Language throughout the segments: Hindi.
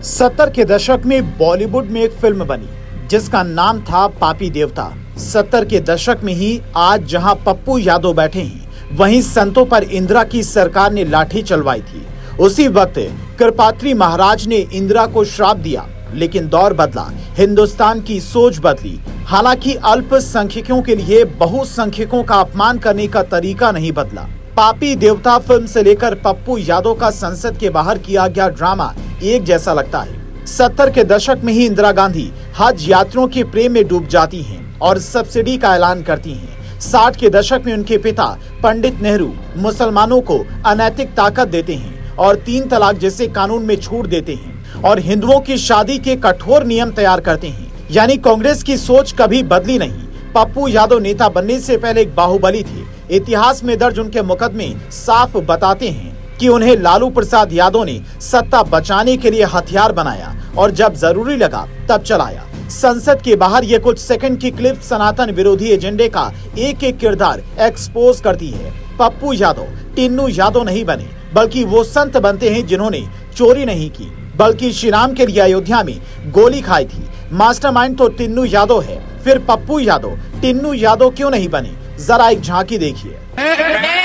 70 के दशक में बॉलीवुड में एक फिल्म बनी जिसका नाम था पापी देवता। 70 के दशक में ही आज जहां पप्पू यादव बैठे हैं, वहीं संतों पर इंदिरा की सरकार ने लाठी चलवाई थी। उसी वक्त कृपात्री महाराज ने इंदिरा को श्राप दिया, लेकिन दौर बदला, हिंदुस्तान की सोच बदली। हालांकि अल्पसंख्यकों के लिए बहुसंख्यकों का अपमान करने का तरीका नहीं बदला। पापी देवता फिल्म से लेकर पप्पू यादव का संसद के बाहर किया गया ड्रामा एक जैसा लगता है। 70 के दशक में ही इंदिरा गांधी हज यात्रियों के प्रेम में डूब जाती हैं और सब्सिडी का ऐलान करती हैं। 60 के दशक में उनके पिता पंडित नेहरू मुसलमानों को अनैतिक ताकत देते हैं और 3 तलाक जैसे कानून में छूट देते हैं और हिंदुओं की शादी के कठोर नियम तैयार करते हैं। यानी कांग्रेस की सोच कभी बदली नहीं। पप्पू यादव नेता बनने से पहले एक बाहुबली थे। इतिहास में दर्ज उनके मुकदमे साफ बताते हैं कि उन्हें लालू प्रसाद यादव ने सत्ता बचाने के लिए हथियार बनाया और जब जरूरी लगा तब चलाया। संसद के बाहर ये कुछ सेकंड की क्लिप सनातन विरोधी एजेंडे का एक एक किरदार एक्सपोज करती है। पप्पू यादव टिन्नू यादव नहीं बने, बल्कि वो संत बनते हैं जिन्होंने चोरी नहीं की, बल्कि श्री राम के लिए अयोध्या में गोली खाई थी। मास्टरमाइंड तो टिन्नू यादव है, फिर पप्पू यादव टिन्नू यादव क्यों नहीं बने? जरा एक झांकी देखिए।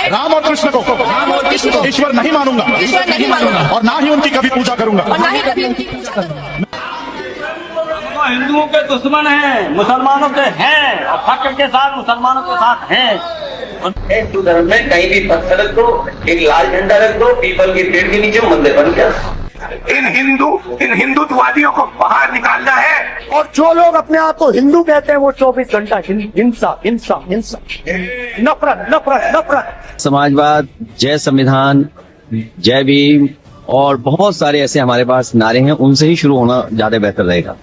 राम और कृष्ण को ईश्वर नहीं मानूंगा और ना ही उनकी कभी पूजा करूंगा। हिंदुओं के दुश्मन हैं, मुसलमानों के हैं और फक्र के साथ मुसलमानों के साथ हैं। हिंदू धर्म में कहीं भी पत्थर रख दो, एक लाल झंडा रख दो, पीपल के पेड़ के नीचे मंदिर बन गया। इन हिंदुत्ववादियों को बाहर निकालना है। और जो लोग अपने आप को हिंदू कहते हैं वो 24 घंटा हिंसा हिंसा हिंसा, नफरत नफरत नफरत। समाजवाद, जय संविधान, जय भीम और बहुत सारे ऐसे हमारे पास नारे हैं, उनसे ही शुरू होना ज्यादा बेहतर रहेगा।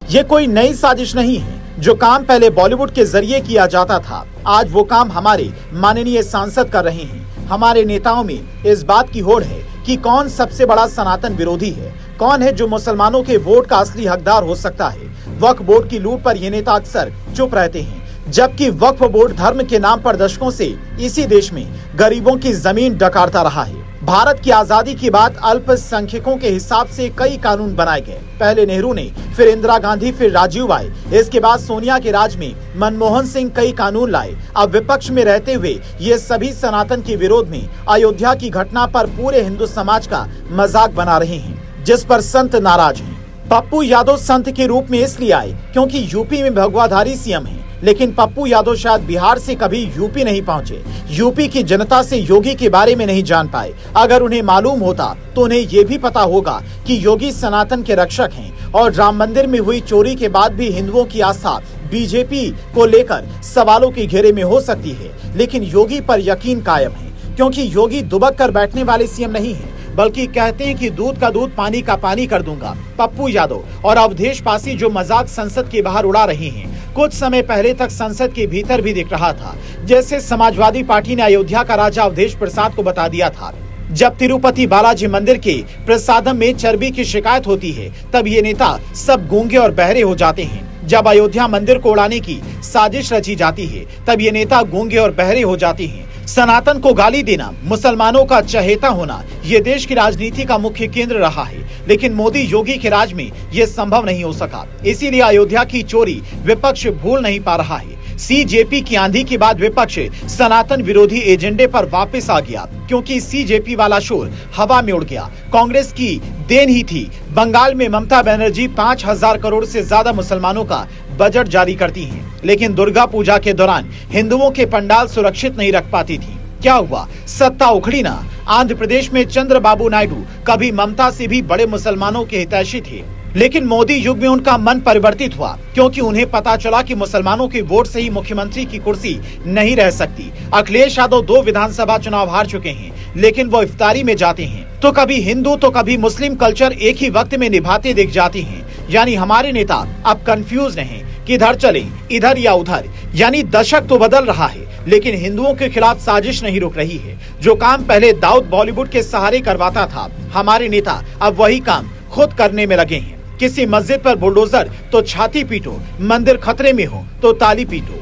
ये कोई नई साजिश नहीं है। जो काम पहले बॉलीवुड के जरिए किया जाता था, आज वो काम हमारे माननीय सांसद कर रहे हैं। हमारे नेताओं में इस बात की होड़ है कि कौन सबसे बड़ा सनातन विरोधी है, कौन है जो मुसलमानों के वोट का असली हकदार हो सकता है। वक्फ बोर्ड की लूट पर ये नेता अक्सर चुप रहते हैं, जबकि वक्फ बोर्ड धर्म के नाम पर दशकों से इसी देश में गरीबों की जमीन डकारता रहा है। भारत की आजादी के बाद अल्पसंख्यकों के हिसाब से कई कानून बनाए गए। पहले नेहरू ने, फिर इंदिरा गांधी, फिर राजीव आए। इसके बाद सोनिया के राज में मनमोहन सिंह कई कानून लाए। अब विपक्ष में रहते हुए ये सभी सनातन के विरोध में अयोध्या की घटना पर पूरे हिंदू समाज का मजाक बना रहे हैं, जिस पर संत नाराज हैं। पप्पू यादव संत के रूप में इसलिए आए क्योंकि यूपी में भगवाधारी सीएम है, लेकिन पप्पू यादव शायद बिहार से कभी यूपी नहीं पहुंचे। यूपी की जनता से योगी के बारे में नहीं जान पाए। अगर उन्हें मालूम होता तो उन्हें ये भी पता होगा कि योगी सनातन के रक्षक हैं और राम मंदिर में हुई चोरी के बाद भी हिंदुओं की आस्था बीजेपी को लेकर सवालों के घेरे में हो सकती है, लेकिन योगी पर यकीन कायम है, क्योंकि योगी दुबक कर बैठने वाले सीएम नहीं है, बल्कि कहते हैं कि दूध का दूध पानी का पानी कर दूंगा। पप्पू यादव और अवधेश पासी जो मजाक संसद के बाहर उड़ा रहे हैं, कुछ समय पहले तक संसद के भीतर भी दिख रहा था। जैसे समाजवादी पार्टी ने अयोध्या का राजा अवधेश प्रसाद को बता दिया था। जब तिरुपति बालाजी मंदिर के प्रसादम में चर्बी की शिकायत होती है, तब ये नेता सब गूंगे और बहरे हो जाते हैं। जब अयोध्या मंदिर को उड़ाने की साजिश रची जाती है, तब ये नेता गूंगे और बहरे हो जाते हैं। सनातन को गाली देना, मुसलमानों का चहेता होना, ये देश की राजनीति का मुख्य केंद्र रहा है, लेकिन मोदी योगी के राज में ये संभव नहीं हो सका। इसीलिए अयोध्या की चोरी विपक्ष भूल नहीं पा रहा है। सीजेपी की आंधी के बाद विपक्ष सनातन विरोधी एजेंडे पर वापस आ गया, क्योंकि सीजेपी वाला शोर हवा में उड़ गया। कांग्रेस की देन ही थी। बंगाल में ममता बनर्जी 5000 करोड़ से ज्यादा मुसलमानों का बजट जारी करती हैं, लेकिन दुर्गा पूजा के दौरान हिंदुओं के पंडाल सुरक्षित नहीं रख पाती थी। क्या हुआ? सत्ता उखड़ी ना। आंध्र प्रदेश में चंद्रबाबू नायडू कभी ममता से भी बड़े मुसलमानों के हितैषी थे, लेकिन मोदी युग में उनका मन परिवर्तित हुआ, क्योंकि उन्हें पता चला कि मुसलमानों के वोट से ही मुख्यमंत्री की कुर्सी नहीं रह सकती। अखिलेश यादव 2 विधानसभा चुनाव हार चुके हैं, लेकिन वो इफ्तारी में जाते हैं तो कभी हिंदू तो कभी मुस्लिम कल्चर एक ही वक्त में निभाते दिख जाते हैं। यानी हमारे नेता अब कंफ्यूज हैं, किधर चले, इधर या उधर। यानी दशक तो बदल रहा है, लेकिन हिंदुओं के खिलाफ साजिश नहीं रुक रही है। जो काम पहले दाऊद बॉलीवुड के सहारे करवाता था, हमारे नेता अब वही काम खुद करने में लगे हैं। किसी मस्जिद पर बुलडोजर तो छाती पीटो, मंदिर खतरे में हो तो ताली पीटो।